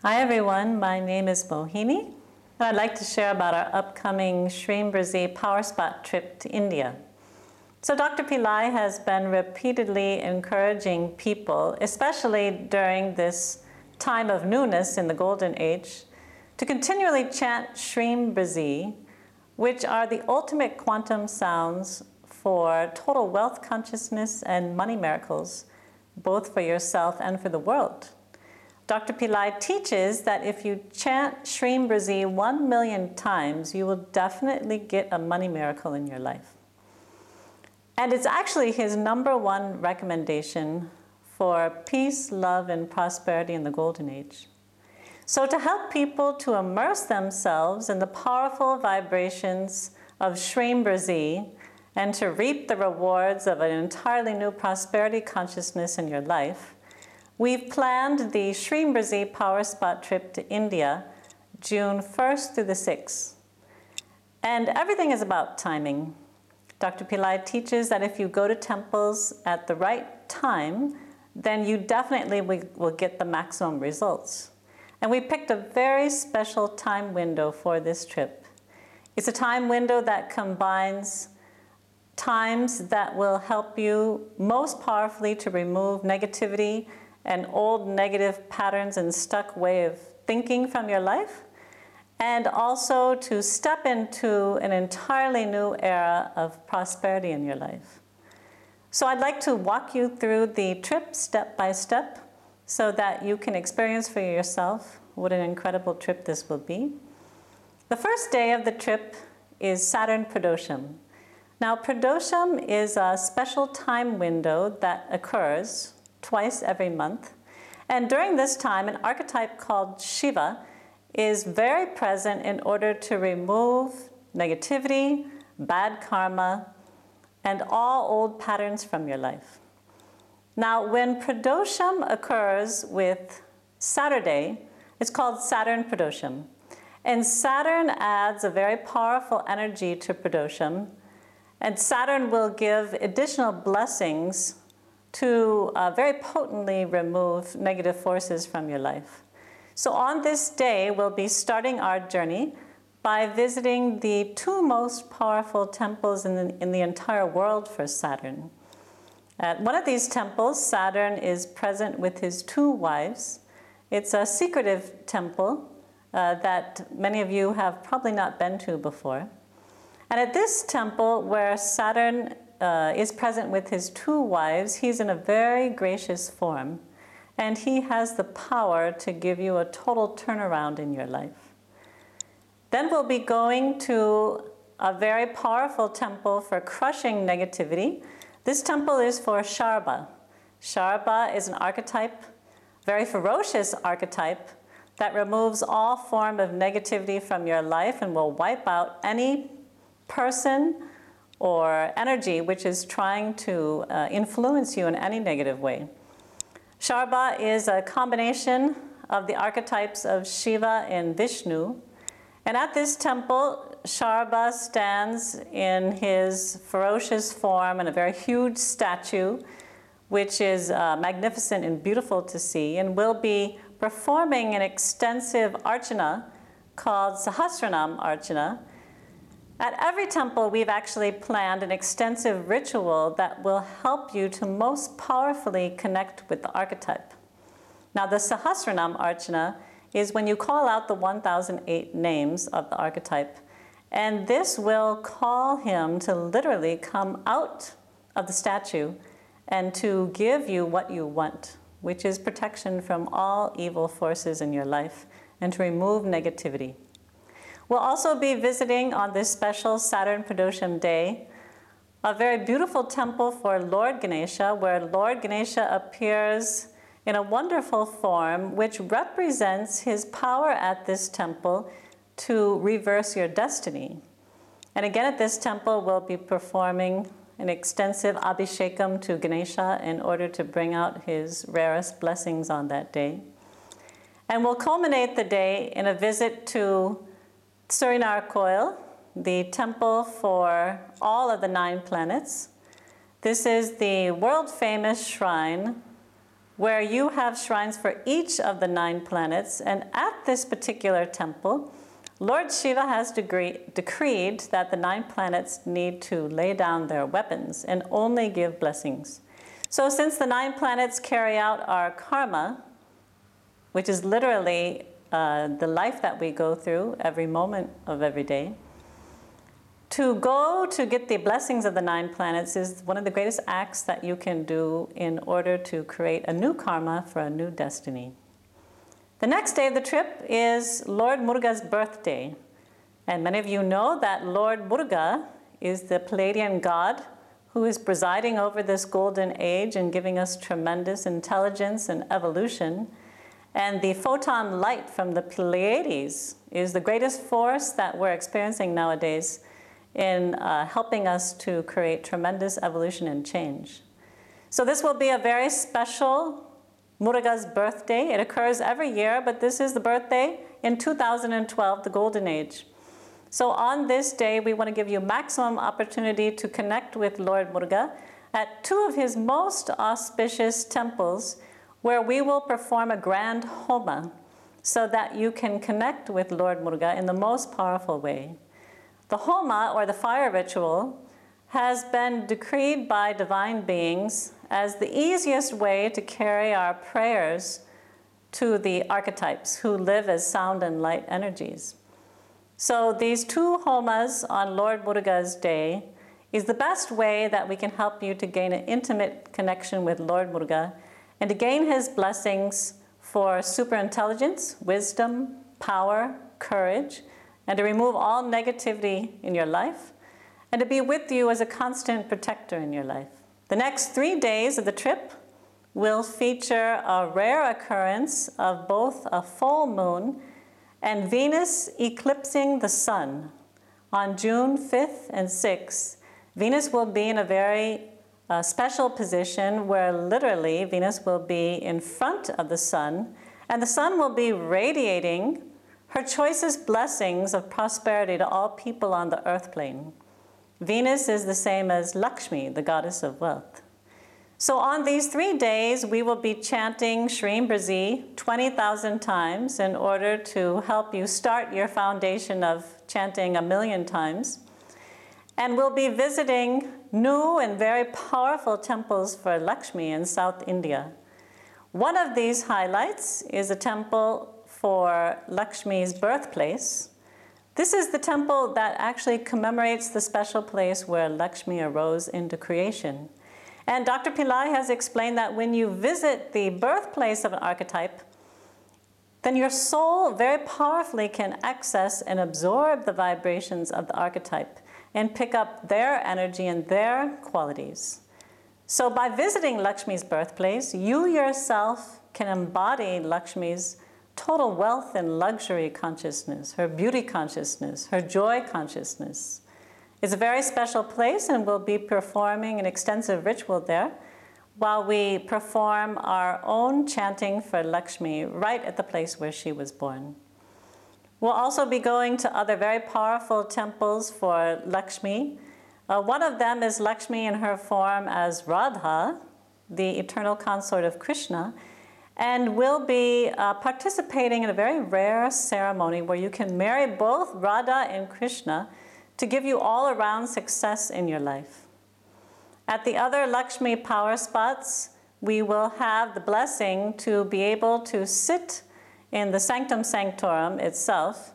Hi everyone, my name is Mohini, and I'd like to share about our upcoming SHREEM BRZEE Powerspot Trip to India. So Dr. Pillai has been repeatedly encouraging people, especially during this time of newness in the Golden Age, to continually chant SHREEM BRZEE, which are the ultimate quantum sounds for total wealth consciousness and money miracles, both for yourself and for the world. Dr. Pillai teaches that if you chant SHREEM BRZEE 1 million times, you will definitely get a money miracle in your life. And it's actually his #1 recommendation for peace, love, and prosperity in the Golden Age. So to help people to immerse themselves in the powerful vibrations of SHREEM BRZEE and to reap the rewards of an entirely new prosperity consciousness in your life, we've planned the SHREEM BRZEE Powerspot Trip to India, June 1st through the 6th. And everything is about timing. Dr. Pillai teaches that if you go to temples at the right time, then you definitely will get the maximum results. And we picked a very special time window for this trip. It's a time window that combines times that will help you most powerfully to remove negativity and old negative patterns and stuck way of thinking from your life, and also to step into an entirely new era of prosperity in your life. So I'd like to walk you through the trip step by step so that you can experience for yourself what an incredible trip this will be. The first day of the trip is Saturn Pradosham. Now, Pradosham is a special time window that occurs twice every month. And during this time, an archetype called Shiva is very present in order to remove negativity, bad karma, and all old patterns from your life. Now, when Pradosham occurs with Saturday, it's called Saturn Pradosham. And Saturn adds a very powerful energy to Pradosham, and Saturn will give additional blessings to very potently remove negative forces from your life. So on this day, we'll be starting our journey by visiting the 2 most powerful temples in the entire world for Saturn. At one of these temples, Saturn is present with his 2 wives. It's a secretive temple that many of you have probably not been to before. And at this temple where Saturn is present with his 2 wives, he's in a very gracious form, and he has the power to give you a total turnaround in your life. Then we'll be going to a very powerful temple for crushing negativity. This temple is for Sharaba. Sharaba is an archetype, very ferocious archetype, that removes all form of negativity from your life and will wipe out any person or energy which is trying to influence you in any negative way. Sharaba is a combination of the archetypes of Shiva and Vishnu. And at this temple, Sharaba stands in his ferocious form in a very huge statue, which is magnificent and beautiful to see, and will be performing an extensive archana called Sahasranam Archana. At every temple, we've actually planned an extensive ritual that will help you to most powerfully connect with the archetype. Now, the Sahasranam Archana is when you call out the 1008 names of the archetype, and this will call him to literally come out of the statue and to give you what you want, which is protection from all evil forces in your life and to remove negativity. We'll also be visiting on this special Saturn Pradosham day a very beautiful temple for Lord Ganesha, where Lord Ganesha appears in a wonderful form which represents his power at this temple to reverse your destiny. And again, at this temple, we'll be performing an extensive abhishekam to Ganesha in order to bring out his rarest blessings on that day. And we'll culminate the day in a visit to Suryanarakoil, the temple for all of the 9 planets. This is the world-famous shrine where you have shrines for each of the 9 planets. And at this particular temple, Lord Shiva has decreed that the 9 planets need to lay down their weapons and only give blessings. So since the 9 planets carry out our karma, which is literally the life that we go through every moment of every day, to go to get the blessings of the 9 planets is one of the greatest acts that you can do in order to create a new karma for a new destiny. The next day of the trip is Lord Muruga's birthday. And many of you know that Lord Muruga is the Palladian god who is presiding over this golden age and giving us tremendous intelligence and evolution. And the photon light from the Pleiades is the greatest force that we're experiencing nowadays in helping us to create tremendous evolution and change. So this will be a very special Muruga's birthday. It occurs every year, but this is the birthday in 2012, the Golden Age. So on this day, we want to give you maximum opportunity to connect with Lord Muruga at 2 of his most auspicious temples, where we will perform a grand homa so that you can connect with Lord Muruga in the most powerful way. The homa, or the fire ritual, has been decreed by divine beings as the easiest way to carry our prayers to the archetypes who live as sound and light energies. So these 2 homas on Lord Muruga's day is the best way that we can help you to gain an intimate connection with Lord Muruga and to gain his blessings for superintelligence, wisdom, power, courage, and to remove all negativity in your life, and to be with you as a constant protector in your life. The next 3 days of the trip will feature a rare occurrence of both a full moon and Venus eclipsing the sun. On June 5th and 6th, Venus will be in a very special position where literally Venus will be in front of the sun, and the sun will be radiating her choicest blessings of prosperity to all people on the earth plane. Venus is the same as Lakshmi, the goddess of wealth. So on these 3 days, we will be chanting SHREEM BRZEE 20,000 times in order to help you start your foundation of chanting 1,000,000 times. And we'll be visiting new and very powerful temples for Lakshmi in South India. One of these highlights is a temple for Lakshmi's birthplace. This is the temple that actually commemorates the special place where Lakshmi arose into creation. And Dr. Pillai has explained that when you visit the birthplace of an archetype, then your soul very powerfully can access and absorb the vibrations of the archetype and pick up their energy and their qualities. So by visiting Lakshmi's birthplace, you yourself can embody Lakshmi's total wealth and luxury consciousness, her beauty consciousness, her joy consciousness. It's a very special place, and we'll be performing an extensive ritual there while we perform our own chanting for Lakshmi right at the place where she was born. We'll also be going to other very powerful temples for Lakshmi. One of them is Lakshmi in her form as Radha, the eternal consort of Krishna, and we'll be participating in a very rare ceremony where you can marry both Radha and Krishna to give you all-around success in your life. At the other Lakshmi power spots, we will have the blessing to be able to sit in the sanctum sanctorum itself,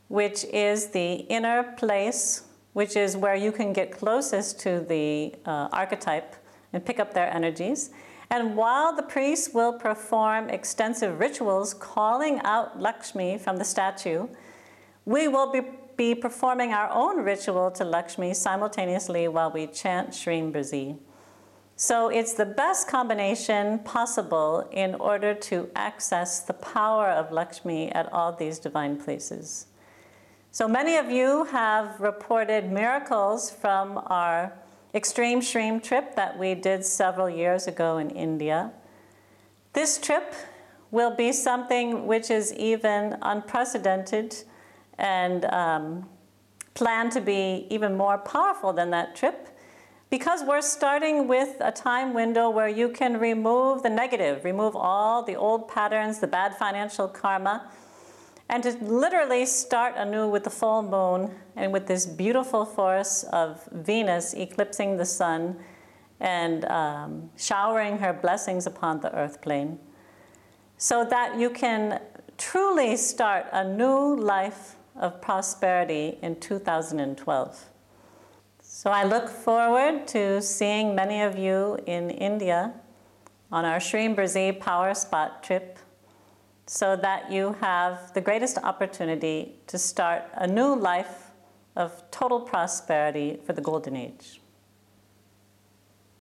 which is the inner place, which is where you can get closest to the archetype and pick up their energies. And while the priests will perform extensive rituals calling out Lakshmi from the statue, we will be performing our own ritual to Lakshmi simultaneously while we chant SHREEM BRZEE. So it's the best combination possible in order to access the power of Lakshmi at all these divine places. So many of you have reported miracles from our extreme SHREEM trip that we did several years ago in India. This trip will be something which is even unprecedented and planned to be even more powerful than that trip. because we're starting with a time window where you can remove the negative, remove all the old patterns, the bad financial karma, and to literally start anew with the full moon and with this beautiful force of Venus eclipsing the sun and showering her blessings upon the earth plane, so that you can truly start a new life of prosperity in 2012. So I look forward to seeing many of you in India on our SHREEM BRZEE Powerspot Trip, so that you have the greatest opportunity to start a new life of total prosperity for the Golden Age.